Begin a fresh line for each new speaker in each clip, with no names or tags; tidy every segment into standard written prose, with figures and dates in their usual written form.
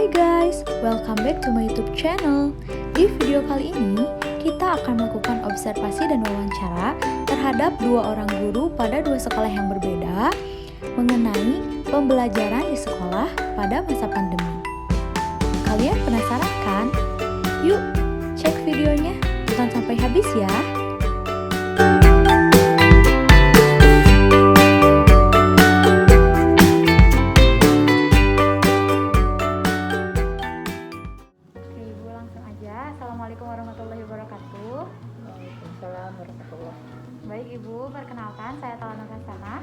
Hai guys, welcome back to my YouTube channel. Di video kali ini, kita akan melakukan observasi dan wawancara terhadap dua orang guru pada dua sekolah yang berbeda mengenai pembelajaran di sekolah pada masa pandemi. Kalian penasaran kan? Yuk, cek videonya, tonton sampai habis ya. Assalamualaikum warahmatullahi wabarakatuh.
Waalaikumsalam warahmatullahi.
Baik Ibu, perkenalkan saya Talana Kasana.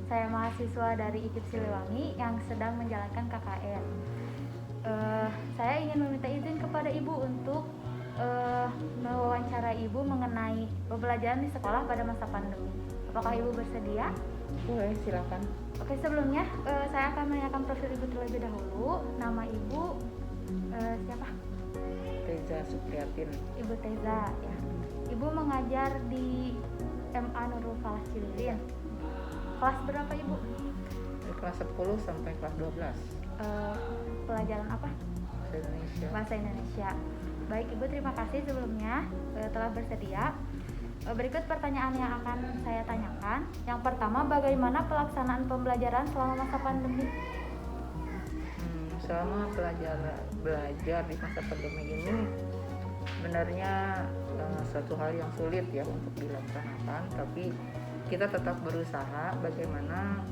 Saya mahasiswa dari IKIP Siliwangi yang sedang menjalankan KKN. Saya ingin meminta izin kepada Ibu untuk mewawancara Ibu mengenai pembelajaran di sekolah pada masa pandemi. Apakah Ibu bersedia?
Boleh, silakan.
Oke, sebelumnya saya akan menanyakan profil Ibu terlebih dahulu. Nama Ibu siapa?
Teza Supriyatin.
Ibu Teza ya. Ibu mengajar di MA Nurul Falah Cililin. Kelas berapa Ibu?
Dari kelas 10 sampai kelas 12.
Pelajaran apa?
Bahasa Indonesia.
Bahasa Indonesia. Baik Ibu, terima kasih sebelumnya telah bersedia. Berikut pertanyaan yang akan saya tanyakan. Yang pertama, bagaimana pelaksanaan pembelajaran selama masa pandemi?
Selama belajar di masa pandemi ini sebenarnya suatu hal yang sulit ya untuk dilaksanakan, tapi kita tetap berusaha bagaimana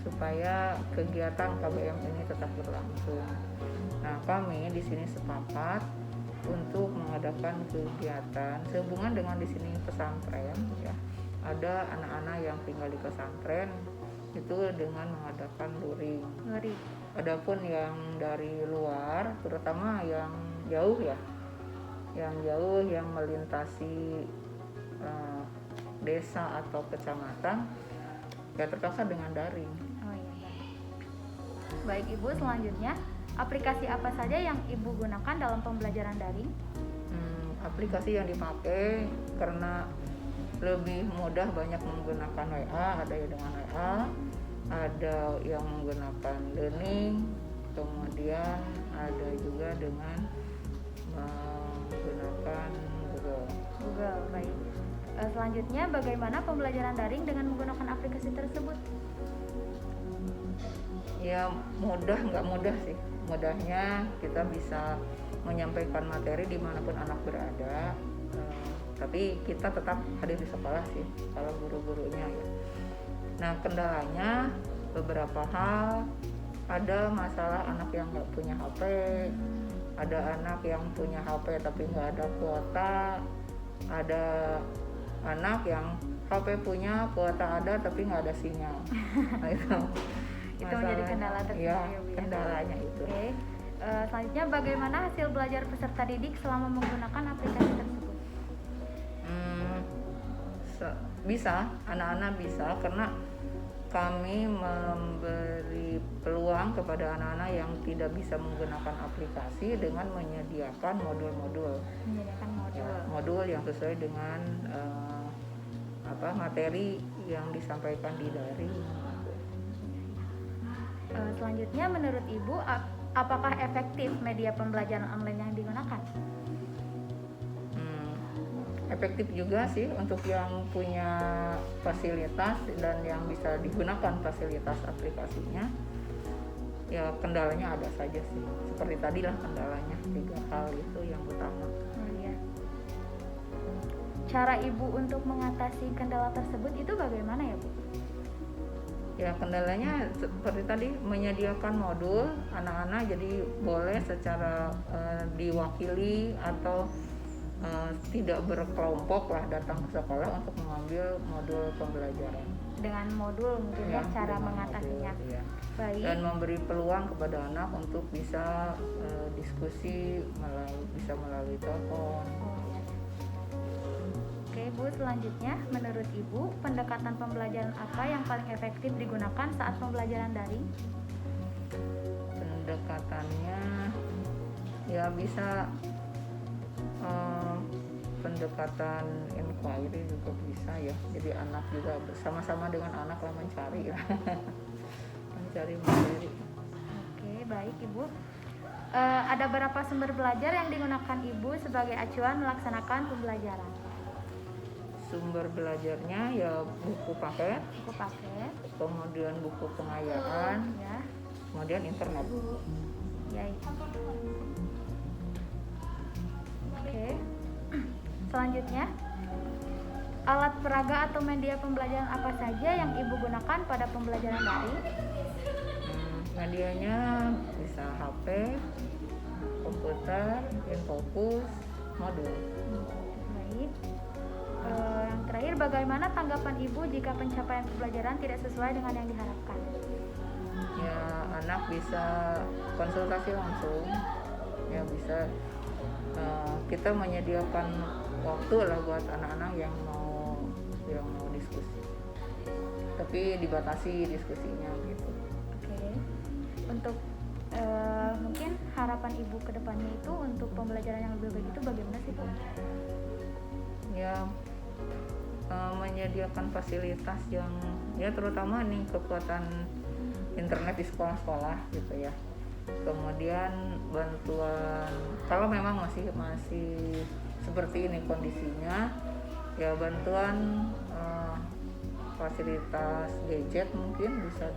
supaya kegiatan KBM ini tetap berlangsung. Nah, kami di sini sepakat untuk mengadakan kegiatan sehubungan dengan di sini pesantren ya. Ada anak-anak yang tinggal di pesantren itu dengan mengadakan luring. Adapun yang dari luar, terutama yang jauh ya, yang melintasi desa atau kecamatan, ya terpaksa dengan daring.
Oh iya. Baik Ibu, selanjutnya aplikasi apa saja yang Ibu gunakan dalam pembelajaran daring?
Aplikasi yang dipakai karena lebih mudah, banyak menggunakan WA, ada yang dengan WA, ada yang menggunakan learning, kemudian ada juga dengan menggunakan Google.
Baik. Selanjutnya, bagaimana pembelajaran daring dengan menggunakan aplikasi tersebut?
Ya mudah, nggak mudah sih. Mudahnya kita bisa menyampaikan materi dimanapun anak berada, tapi kita tetap hadir di sekolah sih kalau guru-gurunya ya. Nah, kendalanya beberapa hal, ada masalah anak yang nggak punya HP, ada anak yang punya HP tapi nggak ada kuota, ada anak yang HP punya, kuota ada tapi nggak ada sinyal. Nah,
itu menjadi kendala tersendiri
ya,
ya, Bu, ya?
kendalanya itu.
Oke. Selanjutnya, bagaimana hasil belajar peserta didik selama menggunakan aplikasi tersebut?
Bisa, anak-anak bisa, karena kami memberi peluang kepada anak-anak yang tidak bisa menggunakan aplikasi dengan menyediakan modul-modul. Modul yang sesuai dengan materi yang disampaikan di daring.
Selanjutnya, menurut Ibu, apakah efektif media pembelajaran online yang digunakan?
Efektif juga sih untuk yang punya fasilitas dan yang bisa digunakan fasilitas aplikasinya. Ya, kendalanya ada saja sih. Seperti tadi lah kendalanya, 3 hal itu yang utama.
Iya. Cara Ibu untuk mengatasi kendala tersebut itu bagaimana ya, Bu?
Ya, kendalanya seperti tadi, menyediakan modul anak-anak jadi boleh secara diwakili atau tidak berkelompok lah datang ke sekolah untuk mengambil modul pembelajaran.
Dengan modul mungkin ya, cara mengatasinya.
Modul, ya.
Baik.
Dan memberi peluang kepada anak untuk bisa diskusi melalui telepon. Oke
Bu, selanjutnya menurut Ibu, pendekatan pembelajaran apa yang paling efektif digunakan saat pembelajaran daring?
Pendekatannya ya bisa pendekatan inquiry juga bisa ya, jadi anak juga bersama-sama dengan anak lah mencari materi.
Oke, baik Ibu. Ada berapa sumber belajar yang digunakan Ibu sebagai acuan melaksanakan pembelajaran?
Sumber belajarnya ya buku paket,
Buku paket,
kemudian buku pengayaan,
ya.
kemudian internet.
Ya. Oke. Selanjutnya, alat peraga atau media pembelajaran apa saja yang Ibu gunakan pada pembelajaran daring?
Medianya bisa HP, komputer, infocus, modul.
Baik. Yang terakhir, bagaimana tanggapan Ibu jika pencapaian pembelajaran tidak sesuai dengan yang diharapkan?
Ya, anak bisa konsultasi langsung, ya bisa kita menyediakan waktu lah buat anak-anak yang mau diskusi, tapi dibatasi diskusinya gitu.
Oke. Untuk mungkin harapan Ibu ke depannya itu untuk pembelajaran yang lebih baik itu bagaimana sih, Bu?
Ya, menyediakan fasilitas yang ya terutama nih kekuatan internet di sekolah-sekolah gitu ya. Kemudian bantuan kalau memang masih seperti ini kondisinya, ya bantuan fasilitas gadget mungkin bisa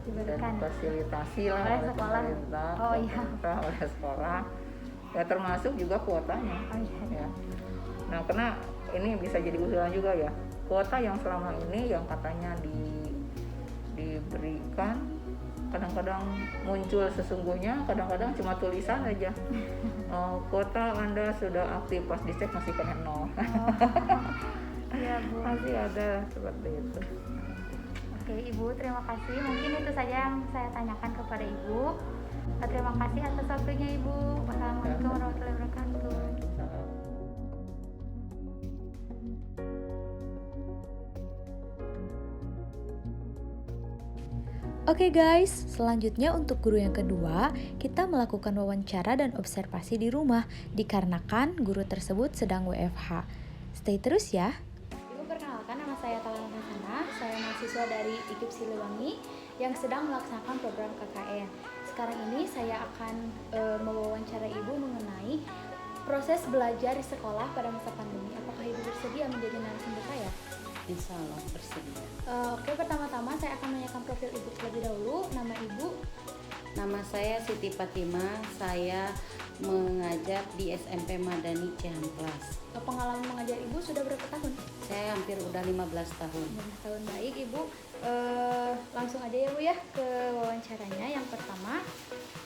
Diberikan
difasilitasi lah
oleh
oleh
sekolah.
pemerintah,
Oh, iya.
pemerintah, oleh sekolah. Ya termasuk juga kuotanya.
Oh, iya.
Ya. Nah, karena ini bisa jadi usulan juga ya. Kuota yang selama ini yang katanya diberikan kadang-kadang muncul sesungguhnya, kadang-kadang cuma tulisan aja. Kuota Anda sudah aktif, pas dicek masih kena 0.
Iya, Bu.
Masih ada seperti itu.
Oke, Ibu, terima kasih. Mungkin itu saja yang saya tanyakan kepada Ibu. Terima kasih atas waktunya, Ibu. Wassalamualaikum warahmatullahi wabarakatuh. Oke guys, selanjutnya untuk guru yang kedua, kita melakukan wawancara dan observasi di rumah dikarenakan guru tersebut sedang WFH. Stay terus ya. Ibu, perkenalkan, nama saya Talana Hasanah. Saya mahasiswa dari IKIP Siliwangi yang sedang melaksanakan program KKN. Sekarang ini saya akan mewawancara Ibu mengenai proses belajar di sekolah pada masa pandemi. Apakah Ibu bersedia menjadi narasumber saya?
Insya Allah bersedia.
Oke, pertama-tama saya akan menanyakan profil Ibu terlebih dahulu. Nama Ibu?
Nama saya Siti Fatimah. Saya mengajar di SMP Madani Cihamplas.
Pengalaman mengajar Ibu sudah berapa tahun?
Saya hampir udah 15 tahun.
15 tahun. Baik, Ibu. Langsung aja ya, Bu, ya ke wawancaranya. Yang pertama,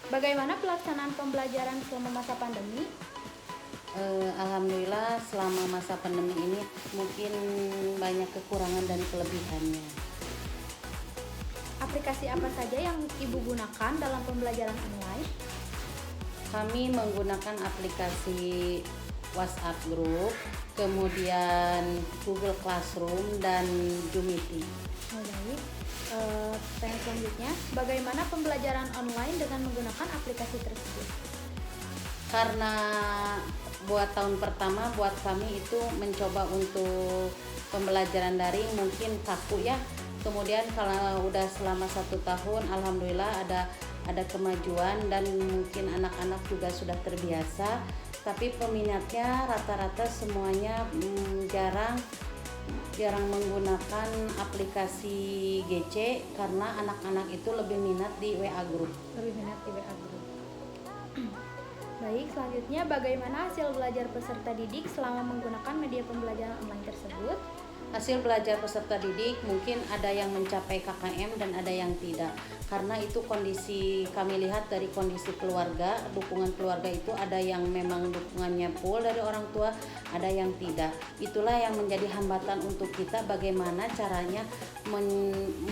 bagaimana pelaksanaan pembelajaran selama masa pandemi?
Alhamdulillah selama masa pandemi ini mungkin banyak kekurangan dan kelebihannya.
Aplikasi apa saja yang Ibu gunakan dalam pembelajaran online?
Kami menggunakan aplikasi WhatsApp Group, kemudian Google Classroom dan Zoom Meeting.
Baik. Pertanyaan selanjutnya, bagaimana pembelajaran online dengan menggunakan aplikasi tersebut?
Karena buat tahun pertama buat kami itu mencoba untuk pembelajaran daring mungkin kaku ya. Kemudian kalau udah selama 1 tahun alhamdulillah ada kemajuan dan mungkin anak-anak juga sudah terbiasa. Tapi peminatnya rata-rata semuanya jarang menggunakan aplikasi GC karena anak-anak itu lebih minat di WA Group.
Lebih minat di WA Group. Baik, selanjutnya bagaimana hasil belajar peserta didik selama menggunakan media pembelajaran online tersebut?
Hasil belajar peserta didik mungkin ada yang mencapai KKM dan ada yang tidak. Karena itu kondisi kami lihat dari kondisi keluarga, dukungan keluarga itu ada yang memang dukungannya full dari orang tua, ada yang tidak. Itulah yang menjadi hambatan untuk kita bagaimana caranya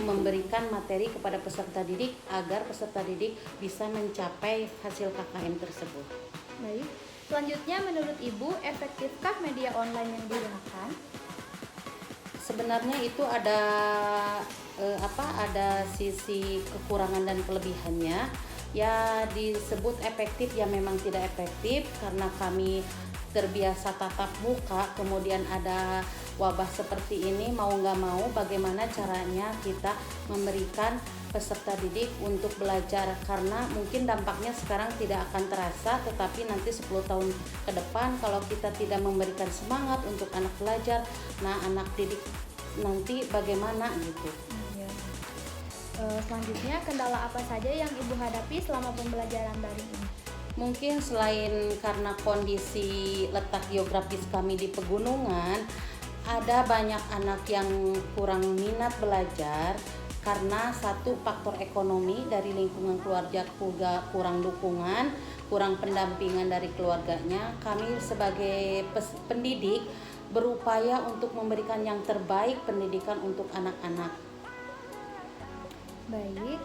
memberikan materi kepada peserta didik agar peserta didik bisa mencapai hasil KKM tersebut.
Baik, selanjutnya menurut Ibu, efektifkah media online yang digunakan?
Sebenarnya itu ada sisi kekurangan dan kelebihannya. Ya disebut efektif ya memang tidak efektif karena kami terbiasa tatap muka, kemudian ada wabah seperti ini, mau nggak mau bagaimana caranya kita memberikan peserta didik untuk belajar, karena mungkin dampaknya sekarang tidak akan terasa, tetapi nanti 10 tahun ke depan kalau kita tidak memberikan semangat untuk anak belajar, nah anak didik nanti bagaimana gitu.
Iya. Selanjutnya, kendala apa saja yang Ibu hadapi selama pembelajaran daring ini?
Mungkin selain karena kondisi letak geografis kami di pegunungan, ada banyak anak yang kurang minat belajar karena satu faktor ekonomi dari lingkungan keluarga kurang dukungan, kurang pendampingan dari keluarganya. Kami sebagai pendidik berupaya untuk memberikan yang terbaik pendidikan untuk anak-anak.
Baik,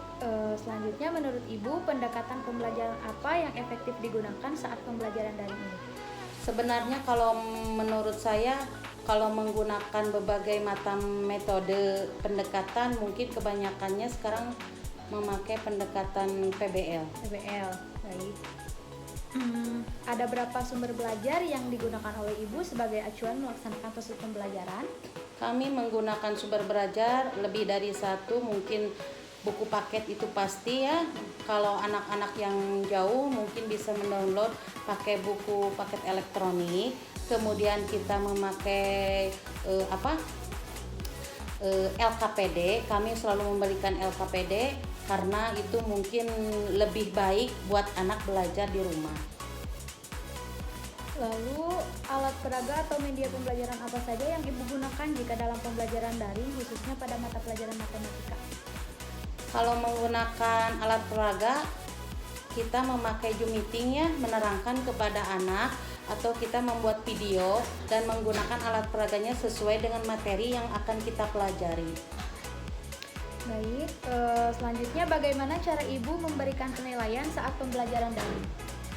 selanjutnya menurut Ibu pendekatan pembelajaran apa yang efektif digunakan saat pembelajaran daring ini?
Sebenarnya kalau menurut saya, kalau menggunakan berbagai macam metode pendekatan, mungkin kebanyakannya sekarang memakai pendekatan PBL.
PBL, baik. Ada berapa sumber belajar yang digunakan oleh Ibu sebagai acuan melaksanakan proses pembelajaran?
Kami menggunakan sumber belajar lebih dari satu, mungkin buku paket itu pasti ya. Kalau anak-anak yang jauh mungkin bisa mendownload pakai buku paket elektronik. Kemudian kita memakai LKPD. Kami selalu memberikan LKPD karena itu mungkin lebih baik buat anak belajar di rumah.
Lalu alat peraga atau media pembelajaran apa saja yang Ibu gunakan jika dalam pembelajaran daring, khususnya pada mata pelajaran matematika?
Kalau menggunakan alat peraga, kita memakai Zoom meeting ya, menerangkan kepada anak, atau kita membuat video dan menggunakan alat peraganya sesuai dengan materi yang akan kita pelajari.
Baik, selanjutnya bagaimana cara Ibu memberikan penilaian saat pembelajaran daring?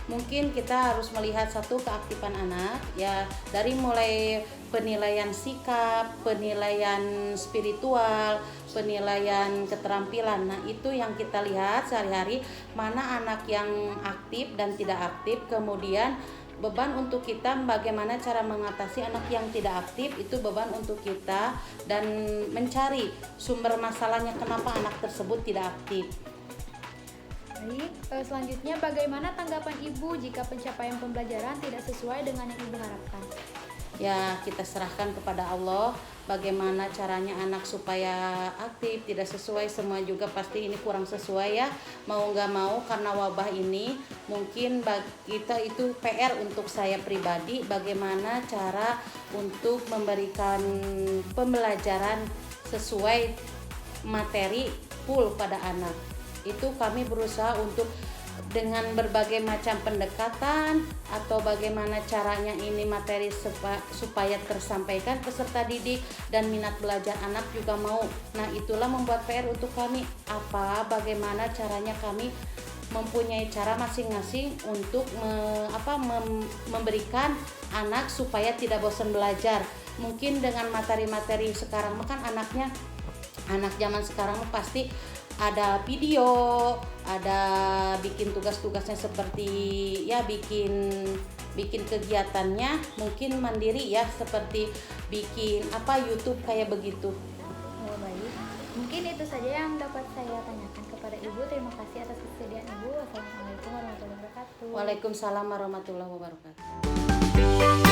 Mungkin kita harus melihat satu keaktifan anak ya, dari mulai penilaian sikap, penilaian spiritual, penilaian keterampilan. Nah, itu yang kita lihat sehari-hari, mana anak yang aktif dan tidak aktif. Kemudian beban untuk kita bagaimana cara mengatasi anak yang tidak aktif, itu beban untuk kita, dan mencari sumber masalahnya kenapa anak tersebut tidak aktif.
Baik, selanjutnya bagaimana tanggapan Ibu jika pencapaian pembelajaran tidak sesuai dengan yang Ibu harapkan?
Ya, kita serahkan kepada Allah bagaimana caranya anak supaya aktif, tidak sesuai semua juga pasti ini kurang sesuai ya. Mau nggak mau karena wabah ini mungkin bagi kita itu PR untuk saya pribadi, bagaimana cara untuk memberikan pembelajaran sesuai materi full pada anak. Itu kami berusaha untuk dengan berbagai macam pendekatan atau bagaimana caranya ini materi supaya tersampaikan peserta didik dan minat belajar anak juga mau. Nah, itulah membuat PR untuk kami, bagaimana caranya kami mempunyai cara masing-masing untuk memberikan anak supaya tidak bosan belajar. Mungkin dengan materi-materi sekarang kan anak zaman sekarang pasti ada video, ada bikin tugas-tugasnya seperti ya bikin kegiatannya mungkin mandiri ya, seperti bikin YouTube kayak begitu.
Oh, baik. Mungkin itu saja yang dapat saya tanyakan kepada Ibu. Terima kasih atas kesediaan Ibu. Wassalamualaikum warahmatullahi wabarakatuh.
Waalaikumsalam warahmatullahi wabarakatuh.